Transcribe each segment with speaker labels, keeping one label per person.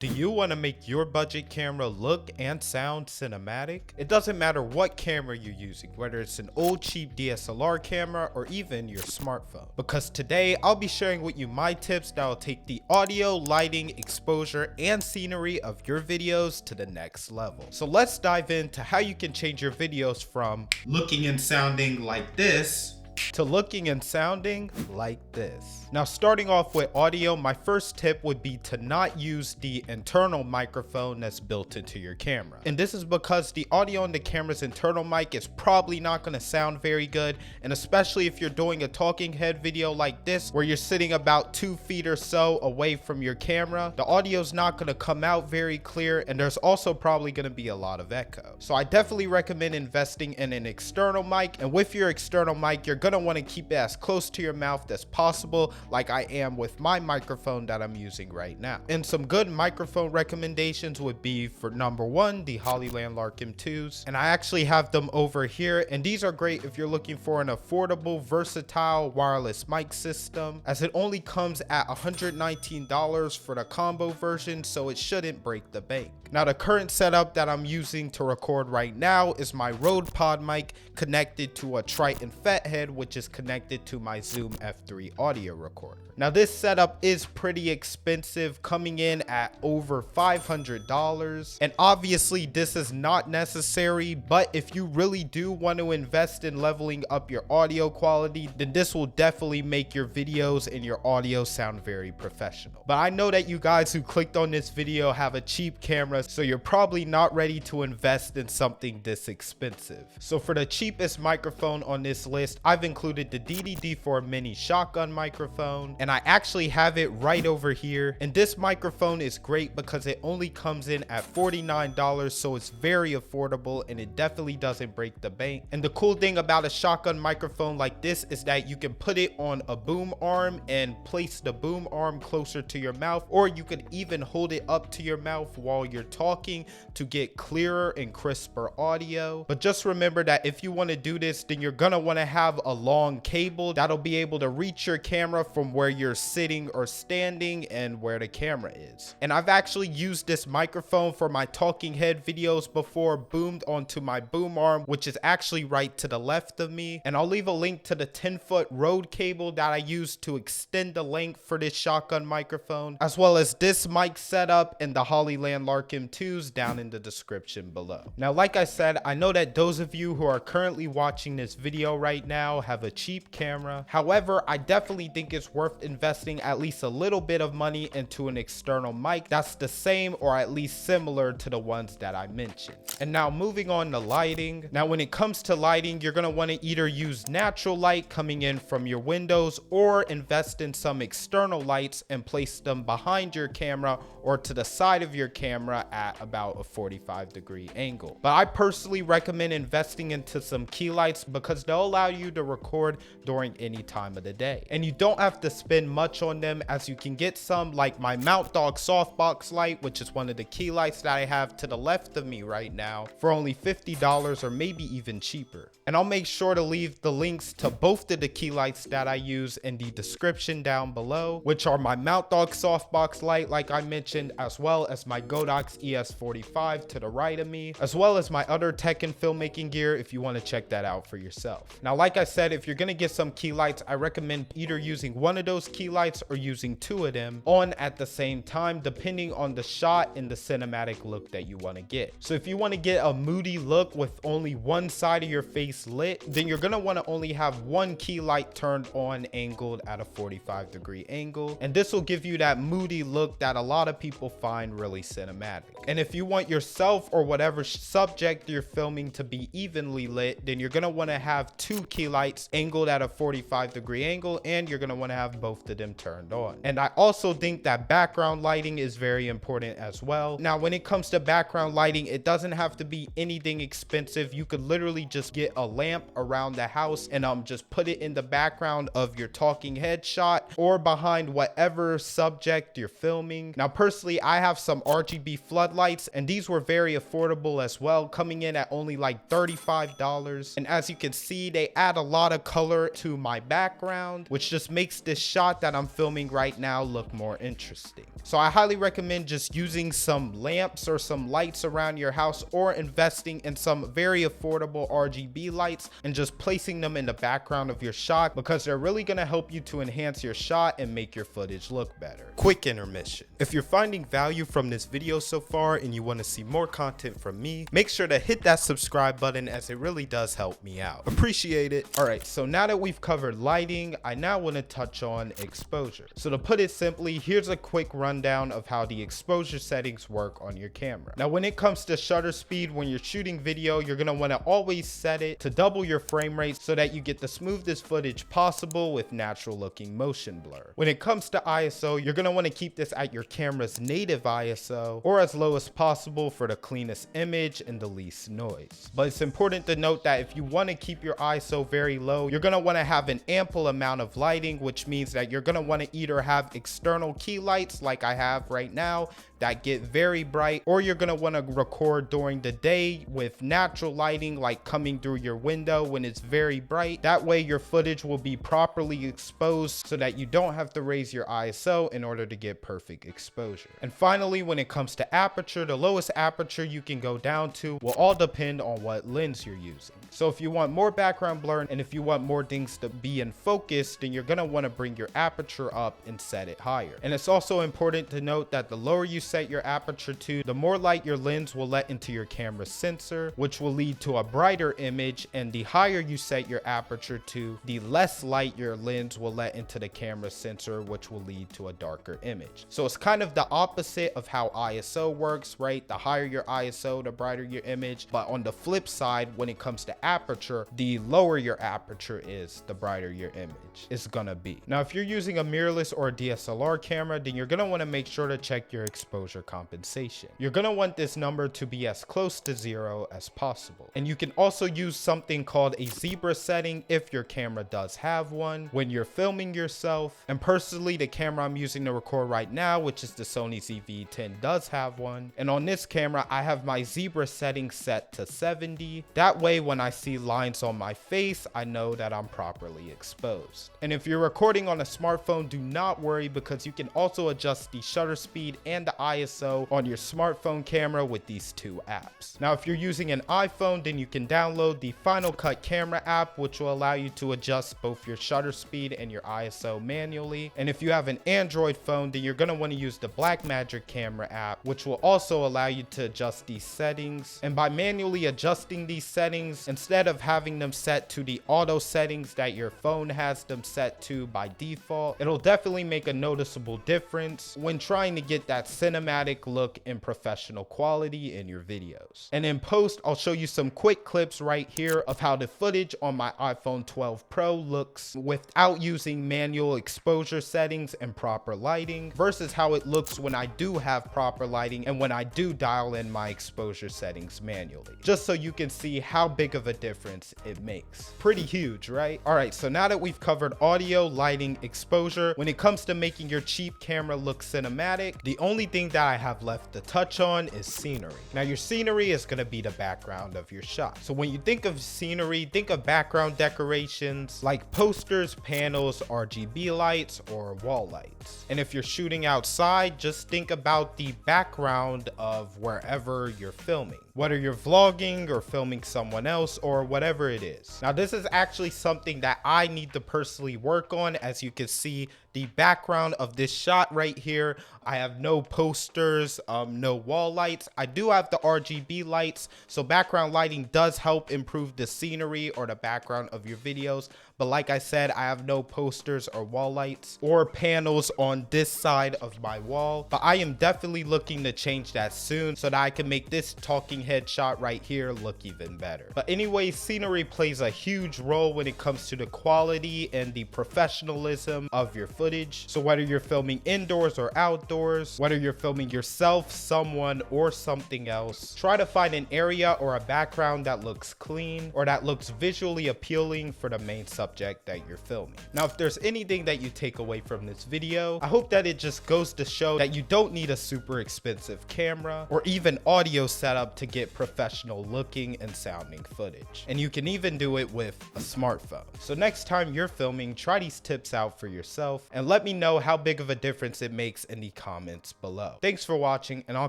Speaker 1: Do you want to make your budget camera look and sound cinematic? It doesn't matter what camera you're using, whether it's an old cheap DSLR camera or even your smartphone. Because today I'll be sharing with you my tips that will take the audio, lighting, exposure, and scenery of your videos to the next level. So let's dive into how you can change your videos from looking and sounding like this to looking and sounding like this. Now, starting off with audio, my first tip would be to not use the internal microphone that's built into your camera. And this is because the audio on the camera's internal mic is probably not going to sound very good, and especially if you're doing a talking head video like this where you're sitting about 2 feet or so away from your camera, the audio is not going to come out very clear, and there's also probably going to be a lot of echo. So I definitely recommend investing in an external mic, and with your external mic, you're going to want to keep it as close to your mouth as possible, like I am with my microphone that I'm using right now. And some good microphone recommendations would be, for number one, the Hollyland Larkin 2s, and I actually have them over here, and these are great if you're looking for an affordable, versatile wireless mic system, as it only comes at $119 for the combo version, so it shouldn't break the bank. Now, the current setup that I'm using to record right now is my Rode Pod mic connected to a Triton Fathead, which is connected to my Zoom F3 audio recorder. Now, this setup is pretty expensive, coming in at over $500. And obviously, this is not necessary, but if you really do want to invest in leveling up your audio quality, then this will definitely make your videos and your audio sound very professional. But I know that you guys who clicked on this video have a cheap camera, so you're probably not ready to invest in something this expensive. So for the cheapest microphone on this list, I've included the DD-D4 Mini Shotgun microphone, and I actually have it right over here. And this microphone is great because it only comes in at $49, so it's very affordable and it definitely doesn't break the bank. And the cool thing about a shotgun microphone like this is that you can put it on a boom arm and place the boom arm closer to your mouth, or you could even hold it up to your mouth while you're talking to get clearer and crisper audio. But just remember that if you want to do this, then you're gonna want to have a long cable that'll be able to reach your camera from where you're sitting or standing and where the camera is. And I've actually used this microphone for my talking head videos before, boomed onto my boom arm, which is actually right to the left of me. And I'll leave a link to the 10-foot Rode cable that I used to extend the length for this shotgun microphone, as well as this mic setup and the Hollyland Larkin 2s down in the description below. Now, like I said, I know that those of you who are currently watching this video right now have a cheap camera. However, I definitely think it's worth investing at least a little bit of money into an external mic that's the same or at least similar to the ones that I mentioned. And now moving on to lighting. Now, when it comes to lighting, you're going to want to either use natural light coming in from your windows or invest in some external lights and place them behind your camera or to the side of your camera at about a 45-degree angle. But I personally recommend investing into some key lights because they'll allow you to record during any time of the day. And you don't have to spend much on them, as you can get some like my Mount Dog softbox light, which is one of the key lights that I have to the left of me right now, for only $50 or maybe even cheaper. And I'll make sure to leave the links to both of the key lights that I use in the description down below, which are my Mount Dog softbox light, like I mentioned, as well as my Godox ES45 to the right of me, as well as my other Tech and Filmmaking Gear if you want to check that out for yourself. Now, like I said, if you're going to get some key lights, I recommend either using one of those key lights or using 2 of them on at the same time, depending on the shot and the cinematic look that you want to get. So if you want to get a moody look with only one side of your face lit, then you're going to want to only have one key light turned on, angled at a 45-degree angle, and this will give you that moody look that a lot of people find really cinematic. And if you want yourself or whatever subject you're filming to be evenly lit, then you're going to want to have 2 key lights angled at a 45-degree angle, and you're going to want to have both of them turned on. And I also think that background lighting is very important as well. Now, when it comes to background lighting, it doesn't have to be anything expensive. You could literally just get a lamp around the house and just put it in the background of your talking head shot or behind whatever subject you're filming. Now, personally, I have some RGB floodlights, and these were very affordable as well, coming in at only like $35. And as you can see, they add a lot lot of color to my background, which just makes this shot that I'm filming right now look more interesting. So I highly recommend just using some lamps or some lights around your house, or investing in some very affordable RGB lights and just placing them in the background of your shot, because they're really going to help you to enhance your shot and make your footage look better. Quick intermission. If you're finding value from this video so far and you want to see more content from me, make sure to hit that subscribe button, as it really does help me out. Appreciate it. All right, so now that we've covered lighting, I now want to touch on exposure. So to put it simply, here's a quick rundown of how the exposure settings work on your camera. Now, when it comes to shutter speed, when you're shooting video, you're going to want to always set it to double your frame rate so that you get the smoothest footage possible with natural looking motion blur. When it comes to ISO, you're going to want to keep this at your camera's native ISO or as low as possible for the cleanest image and the least noise. But it's important to note that if you want to keep your ISO very low, you're going to want to have an ample amount of lighting, which means that you're going to want to either have external key lights like I have right now that get very bright, or you're going to want to record during the day with natural lighting, like coming through your window when it's very bright. That way your footage will be properly exposed so that you don't have to raise your ISO in order to get perfect exposure. And finally, when it comes to aperture, the lowest aperture you can go down to will all depend on what lens you're using. So if you want more background blur and if you want more things to be in focus, then you're going to want to bring your aperture up and set it higher. And it's also important to note that the lower you set your aperture to, the more light your lens will let into your camera sensor, which will lead to a brighter image, and the higher you set your aperture to, the less light your lens will let into the camera sensor, which will lead to a darker image. So it's kind of the opposite of how ISO works, right? The higher your ISO, the brighter your image. But on the flip side, when it comes to aperture, the lower your aperture is, the brighter your image is gonna be. Now, if you're using a mirrorless or a DSLR camera, then you're gonna want to make sure to check your exposure compensation. You're gonna want this number to be as close to 0 as possible. And you can also use something called a zebra setting if your camera does have one when you're filming yourself. And personally, the camera I'm using to record right now, which is the Sony ZV-10, does have one. And on this camera, I have my zebra setting set to 70. That way, when I see lines on my face, I know that I'm properly exposed. And if you're recording on a smartphone, do not worry, because you can also adjust the shutter speed and the ISO on your smartphone camera with these two apps. Now, if you're using an iPhone, then you can download the Final Cut Camera app, which will allow you to adjust both your shutter speed and your ISO manually. And if you have an Android phone, then you're going to want to use the Blackmagic Camera app, which will also allow you to adjust these settings. And by manually adjusting these settings, instead of having them set to the auto settings that your phone has them set to by default, it'll definitely make a noticeable difference when trying to get that cinematic look and professional quality in your videos. And in post, I'll show you some quick clips right here of how the footage on my iPhone 12 Pro looks without using manual exposure settings and proper lighting, versus how it looks when I do have proper lighting and when I do dial in my exposure settings manually, just so you can see how big of a difference it makes. Pretty huge, right? All right, so now that we've covered audio, lighting, exposure, when it comes to making your cheap camera look cinematic, the only thing that I have left to touch on is scenery. Now, your scenery is going to be the background of your shot. So when you think of scenery, think of background decorations like posters, panels, RGB lights, or wall lights. And if you're shooting outside, just think about the background of wherever you're filming, whether you're vlogging or filming someone else or whatever it is. Now, this is actually something that I need to personally work on. As you can see, the background of this shot right here, I have no posters, no wall lights. I do have the RGB lights, so background lighting does help improve the scenery or the background of your videos. But like I said, I have no posters or wall lights or panels on this side of my wall. But I am definitely looking to change that soon so that I can make this talking head shot right here look even better. But anyway, scenery plays a huge role when it comes to the quality and the professionalism of your footage. So whether you're filming indoors or outdoors, whether you're filming yourself, someone, or something else, try to find an area or a background that looks clean or that looks visually appealing for the main subject subject that you're filming. Now, if there's anything that you take away from this video, I hope that it just goes to show that you don't need a super expensive camera or even audio setup to get professional looking and sounding footage. And you can even do it with a smartphone. So next time you're filming, try these tips out for yourself and let me know how big of a difference it makes in the comments below. Thanks for watching, and I'll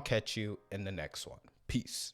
Speaker 1: catch you in the next one. Peace.